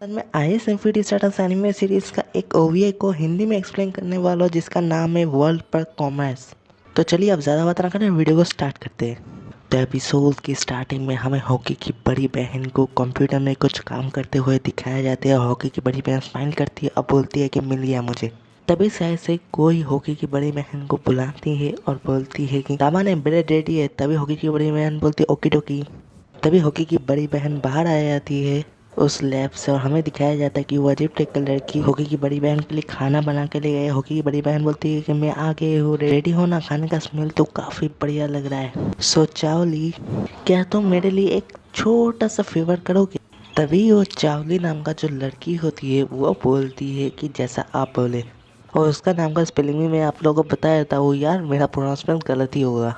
आज मैं IAS empty status anime series का एक ओवीए को हिंदी में एक्सप्लेन करने वाला हूँ जिसका नाम है वर्ल्ड पर कॉमर्स। तो चलिए अब ज़्यादा बात ना करें, वीडियो को स्टार्ट करते हैं। तो एपिसोड की स्टार्टिंग में हमें हॉकी की बड़ी बहन को कंप्यूटर में कुछ काम करते हुए दिखाया जाता है। हॉकी की बड़ी बहन स्माइल करती है और बोलती है कि मिल गया मुझे। तभी शायद से कोई हॉकी की बड़ी बहन को बुलाती है और बोलती है कि सामान है, ब्रेड रेडी है। तभी हॉकी की बड़ी बहन बोलती है ओकी टोकी। तभी हॉकी की बड़ी बहन बाहर आ जाती है उस लैब से और हमें दिखाया जाता है कि वो अजीब टाइप का लड़की हॉकी की बड़ी बहन के लिए खाना बना के ले गए। हॉकी की बड़ी बहन बोलती है कि मैं आ गई हूँ, रेडी हो ना, खाने का स्मेल तो काफ़ी बढ़िया लग रहा है। सो चावली, क्या तुम मेरे लिए एक छोटा सा फेवर करोगे? तभी वो चावली नाम का जो लड़की होती है वो बोलती है कि जैसा आप बोले, और उसका नाम का स्पेलिंग भी मैं आप लोगों को बताया था। वो यार मेरा प्रोनाउंसमेंट गलत ही होगा,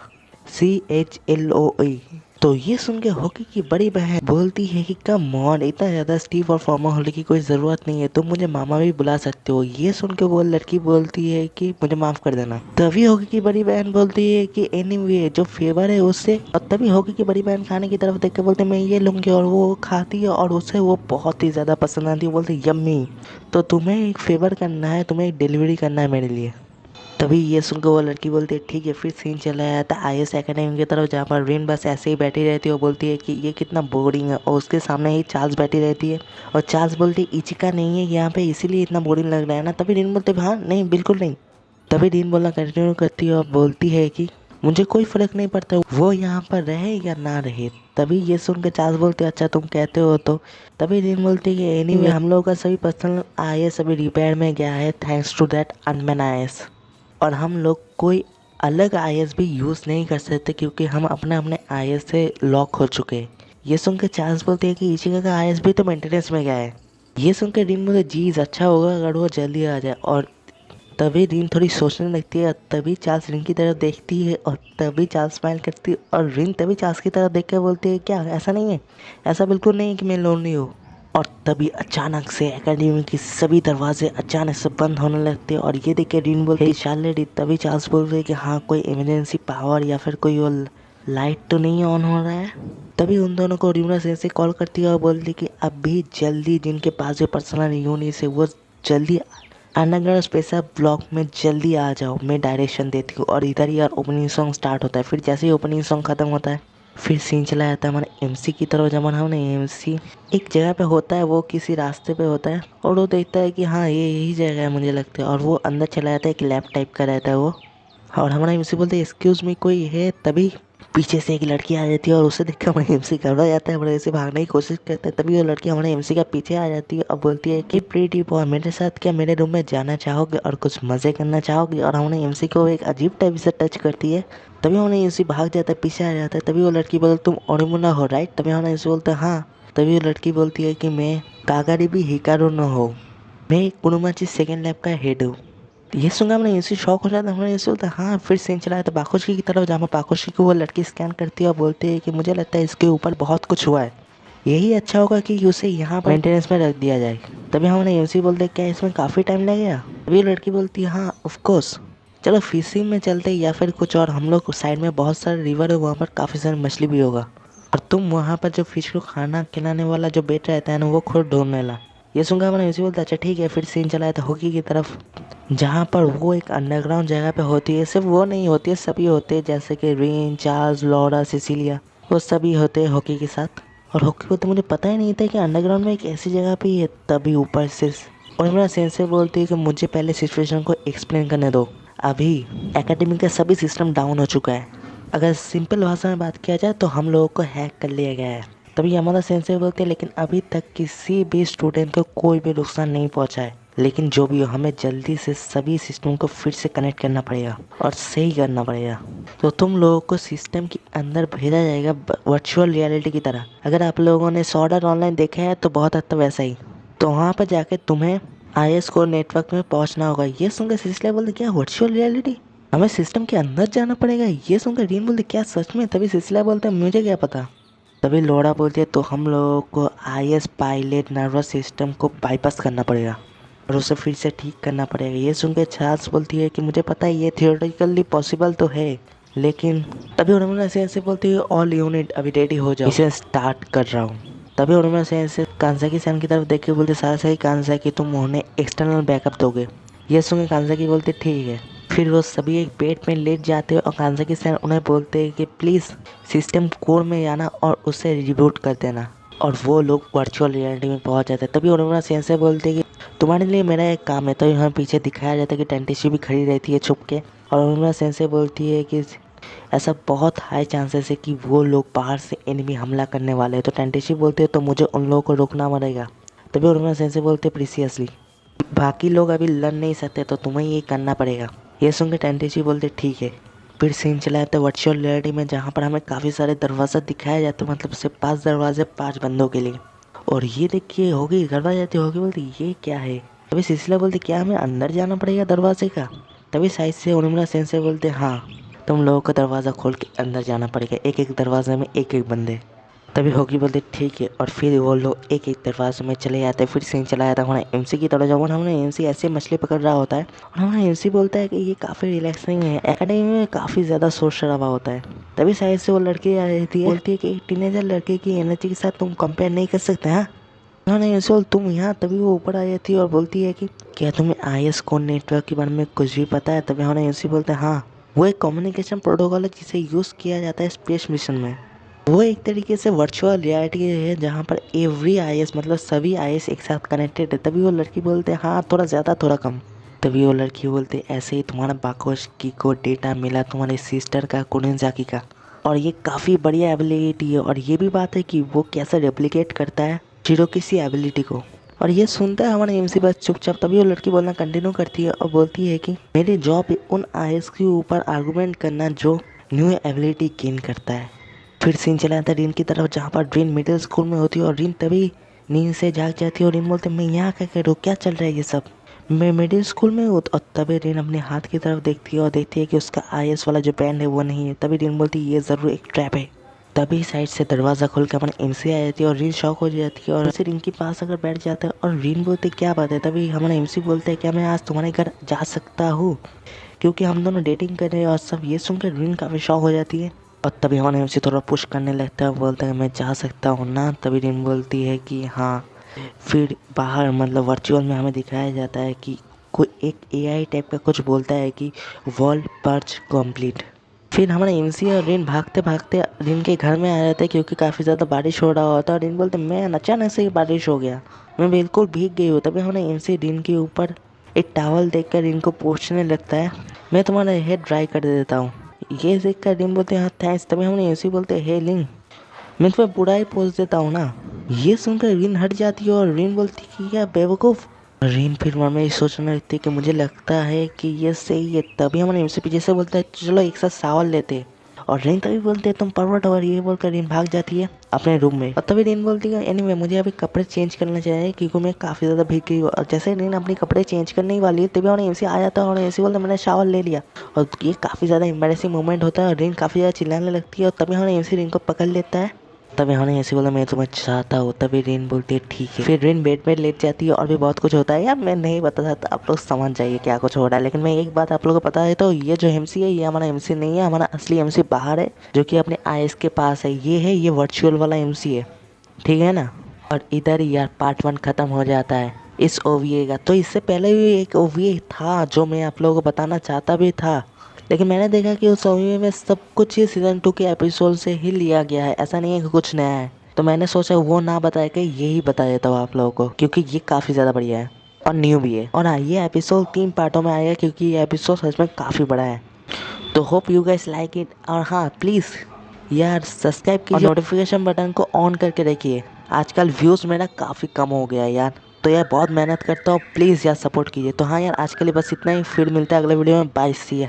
CHLOE। तो ये सुन के हॉकी की बड़ी बहन बोलती है कि कम ऑन, इतना ज़्यादा स्टीव और फॉर्मल होने की कोई ज़रूरत नहीं है, तुम मुझे मामा भी बुला सकते हो। ये सुन के वो लड़की बोलती है कि मुझे माफ़ कर देना। तभी हॉकी की बड़ी बहन बोलती है कि एनीवे जो फेवर है उससे, और तभी हॉकी की बड़ी बहन खाने की तरफ देख के बोलते मैं ये लूँगी, और वो खाती है और उसे वो बहुत ही ज़्यादा पसंद आती है। बोलती यम्मी। तो तुम्हें एक फेवर करना है, तुम्हें एक डिलीवरी करना है मेरे लिए। तभी ये सुनकर वो लड़की बोलती है ठीक है। फिर सीन चला जाता है आईएएस एकेडमी की तरफ, जहाँ पर रिन बस ऐसे ही बैठी रहती है और बोलती है कि ये कितना बोरिंग है, और उसके सामने ही चार्ल्स बैठी रहती है और चार्ल्स बोलती है इचिका नहीं है यहाँ पे, इसीलिए इतना बोरिंग लग रहा है ना। तभी रिन बोलते हाँ नहीं बिल्कुल नहीं। तभी रिन बोलना कंटिन्यू करती है और बोलती है कि मुझे कोई फर्क नहीं पड़ता वो यहाँ पर रहे या ना रहे। तभी ये सुन के चार्ल्स बोलते अच्छा तुम कहते हो तो। तभी रिन बोलती है कि एनीवे हम लोगों का सभी पर्सनल आईएएस अभी रिपेयर में गया है thanks to that unman IAS, और हम लोग कोई अलग आईएएस भी यूज़ नहीं कर सकते क्योंकि हम अपने अपने आईएएस से लॉक हो चुके हैं। ये सुन के चार्ल्स बोलते हैं कि इशिका का आईएएस भी तो मेंटेनेंस में गया है। ये सुन के रिन बोलते जीज अच्छा होगा अगर वो जल्दी आ जाए। और तभी रिन थोड़ी सोचने लगती है, तभी चार्ल्स रिन की तरफ देखती है और तभी चार्ल्स स्माइल करती है, और रिन तभी चार्ल्स की तरफ देख कर बोलती है क्या ऐसा नहीं है, ऐसा बिल्कुल नहीं है कि मैं लोनली हूँ। और तभी अचानक से एकेडमी के सभी दरवाजे अचानक से बंद होने लगते हैं, और ये देख के रिन बोलती है शार्लेट। तभी चार्ल्स बोल रहे कि हाँ कोई इमरजेंसी पावर या फिर कोई वो लाइट तो नहीं ऑन हो रहा है। तभी उन दोनों को र्यूना से कॉल करती है और बोलती है कि अभी जल्दी जिनके पास जो पर्सनल यूनिट है वो जल्दी अंडरग्राउंड स्पेशल ब्लॉक में जल्दी आ जाओ, मैं डायरेक्शन देती हूँ। और इधर ही यार ओपनिंग सॉन्ग स्टार्ट होता है। फिर जैसे ही ओपनिंग सॉन्ग खत्म होता है फिर सीन चला जाता है हमारे एमसी की तरफ, जब हमने एमसी एक जगह पे होता है, वो किसी रास्ते पे होता है और वो देखता है कि हाँ ये यही जगह है मुझे लगता है, और वो अंदर चला जाता है। एक लैब टाइप का रहता है वो, और हमारा एमसी बोलते हैं एक्सक्यूज़ मी कोई है। तभी पीछे से एक लड़की आ जाती है और उसे देखकर हमारे एमसी घबरा जाता है, हमारे ऐसे भागने की कोशिश करता है। तभी वो लड़की हमारे एमसी का पीछे आ जाती है और बोलती है कि प्रीटी बॉय मेरे साथ क्या मेरे रूम में जाना चाहोगे और कुछ मज़े करना चाहोगे, और हमारे एमसी को एक अजीब टाइप से टच करती है। तभी हमारे एमसी भाग जाता है, पीछे आ जाता है। तभी वो लड़की बोलती तुम ओरिमुना हो राइट। तभी हमारे एमसी बोलते हैं हाँ। तभी वो लड़की बोलती है कि मैं कागारी भी हिकारू न हो, मैं कुनुमाची सेकेंड लैब का हेड हूँ। ये सुनकर हमने ऐसे शौक हो जाता है, हमने ऐसे बोलता हाँ। फिर सीन चला है तो बाकुशी की तरफ, जहाँ बाकुशी को वो लड़की स्कैन करती है और बोलती है कि मुझे लगता है इसके ऊपर बहुत कुछ हुआ है, यही अच्छा होगा कि उसे यहाँ पर मेंटेनेंस में रख दिया जाए। तभी हमने एमसी बोलते हैं क्या इसमें काफ़ी टाइम लगेगा। तभी लड़की बोलती है हाँ ऑफ कोर्स, चलो फिशिंग में चलते या फिर कुछ और। हम लोग साइड में बहुत सारे रिवर है, वहाँ पर काफ़ी सारी मछली भी होगा, और तुम वहाँ पर जो फिश को खाना खिलाने वाला जो बेट रहता है ना वो खुद ढूंढने ला। ये सुनकर हमने एमसी बोलता अच्छा ठीक है। फिर सीन चला है तो हॉकी की तरफ, जहाँ पर वो एक अंडरग्राउंड जगह पे होती है। सिर्फ वो नहीं होती है, सभी होते हैं, जैसे कि रिन, चार्ल्स, लॉरा, सिसिलिया, वो सभी होते हैं हॉकी के साथ। और हॉकी को तो मुझे पता ही नहीं था कि अंडरग्राउंड में एक ऐसी जगह पे ही है। तभी ऊपर से और मेरा सेंसे बोलती है कि मुझे पहले सिचुएशन को एक्सप्लेन करने दो। अभी एकेडमी का सभी सिस्टम डाउन हो चुका है, अगर सिंपल भाषा में बात किया जाए तो हम लोगों को हैक कर लिया गया है। तभी हमारा सेंसे बोलते हैं लेकिन अभी तक किसी भी स्टूडेंट को कोई भी नुकसान नहीं पहुंचा है, लेकिन जो भी हो हमें जल्दी से सभी सिस्टम को फिर से कनेक्ट करना पड़ेगा और सही करना पड़ेगा। तो तुम लोगों को सिस्टम के अंदर भेजा जाएगा वर्चुअल रियलिटी की तरह। अगर आप लोगों ने सॉर्ड ऑनलाइन देखा है तो बहुत हद तक वैसा ही। तो वहाँ पर जाके तुम्हें आईएस को नेटवर्क में पहुँचना होगा। ये सुनकर सिलसिला बोलते क्या वर्चुअल रियलिटी, हमें सिस्टम के अंदर जाना पड़ेगा। ये सुनकर रीन बोलते क्या सच में। तभी सिलसिला बोलते मुझे क्या पता। तभी लोड़ा बोलती है तो हम लोगों को आईएस पायलट नर्वस सिस्टम को बाईपास करना पड़ेगा और उसे फिर से ठीक करना पड़ेगा। ये सुनकर चार्ल्स बोलती है कि मुझे पता है ये थियोरेटिकली पॉसिबल तो है, लेकिन तभी उन्होंने ऐसे ऐसे बोलती है ऑल यूनिट अभी रेडी हो जाओ, इसे स्टार्ट कर रहा हूँ। तभी उन्होंने से कांसाकी सन की तरफ देख के बोलते सही कांसाकी तुम उन्हें एक्सटर्नल बैकअप दोगे। ये सुन के कांसाकी बोलते ठीक है। फिर वो सभी एक बेड में लेट जाते हैं और कांसाकी सन उन्हें बोलते हैं कि प्लीज़ सिस्टम कोर में जाना और उसे रिबूट कर देना। और वो लोग वर्चुअल रियलिटी में पहुंच जाते हैं। तभी उन्होंने सेंसे बोलते हैं कि तुम्हारे लिए मेरा एक काम है। तो यहाँ पीछे दिखाया जाता है कि टेंटेशी भी खड़ी रहती है छुप के और उन्होंने सेंसे बोलती है कि ऐसा बहुत हाई चांसेस है कि वो लोग बाहर से एनिमी हमला करने वाले हैं। तो टेंटेशी बोलते हैं तो मुझे उन लोगों को रोकना पड़ेगा। तभी उन्होंने सेंसे बोलते प्रीसियसली बाकी लोग अभी लड़ नहीं सकते तो तुम्हें ये करना पड़ेगा। ये सुन के टेंटेशी बोलते ठीक है। फिर सीन चला जाता है वर्चुअल रियलिटी में जहाँ पर हमें काफ़ी सारे दरवाज़ा दिखाया जाते हैं, मतलब सिर्फ 5 दरवाजे 5 बंदों के लिए। और ये देखिए होगी गड़बड़ जाती होगी बोलती ये क्या है। तभी सिलसिला बोलते क्या हमें अंदर जाना पड़ेगा दरवाजे का। तभी साइड से उर्मिला सेंसे बोलते हाँ तुम लोगों को दरवाज़ा खोल के अंदर जाना पड़ेगा, एक एक दरवाजे में एक एक बंदे। तभी होगी बोलते ठीक है और फिर वो लोग एक एक दरवाजे में चले जाते हैं। फिर सीन चला जाता है हमारा एमसी की तरफ जब हमने एमसी ऐसे मछली पकड़ रहा होता है और हमारा एमसी बोलता है कि ये काफ़ी रिलैक्सिंग है, एकेडमी में काफ़ी ज़्यादा शोर शराबा होता है। तभी साइड से वो लड़की आ रही थी बोलती है कि एक टीनेजर लड़के की एनर्जी के साथ तुम कंपेयर नहीं कर सकते। हाँ उन्होंने एमसी बोल तुम यहाँ। तभी वो ऊपर आ जाती है और बोलती है कि क्या तुम्हें IS कोड नेटवर्क के बारे में कुछ भी पता है। तभी हमारा एमसी बोलते हैं हाँ वो एक कम्युनिकेशन प्रोटोकॉल है जिसे यूज़ किया जाता है स्पेस मिशन में। वो एक तरीके से वर्चुअल रियलिटी है जहाँ पर एवरी IS मतलब सभी IS एक साथ कनेक्टेड है। तभी वो लड़की बोलते हैं हाँ थोड़ा ज़्यादा थोड़ा कम। तभी वो लड़की बोलते ऐसे ही तुम्हारा बाकोश की को डेटा मिला तुम्हारी सिस्टर का कुनिंजाकी का और ये काफ़ी बढ़िया एबिलिटी है। और ये भी बात है कि वो कैसे रेप्लिकेट करता है जीरो किसी एबिलिटी को। और ये सुनता है हमारा एमसी बस चुपचाप। तभी वो लड़की बोलना कंटिन्यू करती है और बोलती है कि मेरी जॉब है उन IS के ऊपर आर्गूमेंट करना जो न्यू एबिलिटी गेन करता है। फिर सीन चला जाता है रीन की तरफ जहाँ पर रीन मिडिल स्कूल में होती है और रीन तभी नींद से जाग जाती है और रीन बोलते मैं यहाँ क्या कर रहा हूँ, क्या चल रहा है ये सब, मैं मिडिल स्कूल में हूँ। और तभी रीन अपने हाथ की तरफ देखती है और देखती है कि उसका IS वाला जो बैंड है वो नहीं है। तभी रीन बोलती है ये ज़रूर एक ट्रैप है। तभी साइड से दरवाज़ा खोल के हमारे एमसी आ जाती है और रीन शॉक हो जाती है और रीन के पास अगर बैठ जाता है और रीन बोलते क्या बात है। तभी हमारा एमसी बोलते हैं क्या मैं आज तुम्हारे घर जा सकता हूँ क्योंकि हम दोनों डेटिंग कर रहे हैं और सब। ये सुनकर रीन काफ़ी शॉक हो जाती है और तभी हमारे एमसी थोड़ा पुश करने लगता है, बोलता है मैं जा सकता हूँ ना। तभी रीन बोलती है कि हाँ। फिर बाहर मतलब वर्चुअल में हमें दिखाया जाता है कि कोई एक AI टाइप का कुछ बोलता है कि वर्ल्ड पर्च कंप्लीट। फिर हमारा एमसी और रीन भागते भागते रीन के घर में आ जाते हैं क्योंकि काफ़ी ज़्यादा बारिश हो रहा होता है। और रीन बोलते मैं अचानक से ही बारिश हो गया, मैं बिल्कुल भीग गई हूँ। तभी हमारा एमसी रीन के ऊपर एक टॉवल देखकर रीन को पूछने लगता है मैं तुम्हारा हेयर ड्राई कर देता हूँ। ये देख कर रीन बोलते हैं हाँ थैंक्स। तभी हमने एमसी बोलते हे लिंग मैं तुम्हें बुरा ही पोज देता हूँ ना। ये सुनकर रीन हट जाती है और रीन बोलती कि क्या बेवकूफ़। रीन फिर मन में सोचने लगती है कि मुझे लगता है कि ये सही है। तभी हमारे एमसी पीछे से बोलता है चलो एक साथ सावल लेते हैं। और रीन तभी बोलते हैं तुम परवट और ये बोलकर रीन भाग जाती है अपने रूम में। और तभी रीन बोलती है एनीवे मुझे अभी कपड़े चेंज करना चाहिए क्योंकि मैं काफ़ी ज़्यादा भीग गई हूँ। और जैसे रीन अपने कपड़े चेंज करने वाली है तभी हमारे एमसी आ जाता है और एमसी बोलता मैंने शावर ले लिया। और ये काफ़ी ज़्यादा एम्बैरेसिंग मोमेंट होता है और रीन काफ़ी ज़्यादा चिल्लाने लगती है। और तभी हमारे एमसी रीन को पकड़ लेता है। तभी हमने ऐसे बोला मैं तुम्हें चाहता हूँ। तभी रीन बोलती है ठीक है। फिर रीन बेड पे लेट जाती है और भी बहुत कुछ होता है यार मैं नहीं बता सकता, आप लोग समझ जाइए क्या कुछ हो रहा है। लेकिन मैं एक बात आप लोगों को पता है तो ये जो एमसी है ये हमारा एमसी नहीं है, हमारा असली एमसी बाहर है जो कि अपने IS के पास है। ये है ये वर्चुअल वाला एमसी है, ठीक है ना। और इधर ही यार पार्ट 1 ख़त्म हो जाता है इस OVA का। तो इससे पहले भी एक OVA था जो मैं आप लोगों को बताना चाहता भी था, लेकिन मैंने देखा कि उस OVA में सब कुछ ही सीज़न 2 के एपिसोड से ही लिया गया है, ऐसा नहीं है कि कुछ नया है। तो मैंने सोचा वो ना बताया कि यही बता देता हूँ आप लोगों को क्योंकि ये काफ़ी ज़्यादा बढ़िया है और न्यू भी है। और हाँ ये एपिसोड 3 पार्टों में आएगा क्योंकि ये एपिसोड सच में काफ़ी बड़ा है। तो hope you guys like it. और हाँ प्लीज़ यार सब्सक्राइब कीजिए और नोटिफिकेशन बटन को ऑन करके रखिए। आजकल व्यूज़ मेरा काफ़ी कम हो गया है यार, तो यार बहुत मेहनत करता हूँ, प्लीज़ यार सपोर्ट कीजिए। तो हाँ यार आज के लिए बस इतना ही, फिर मिलता है अगले वीडियो में। बाय सी।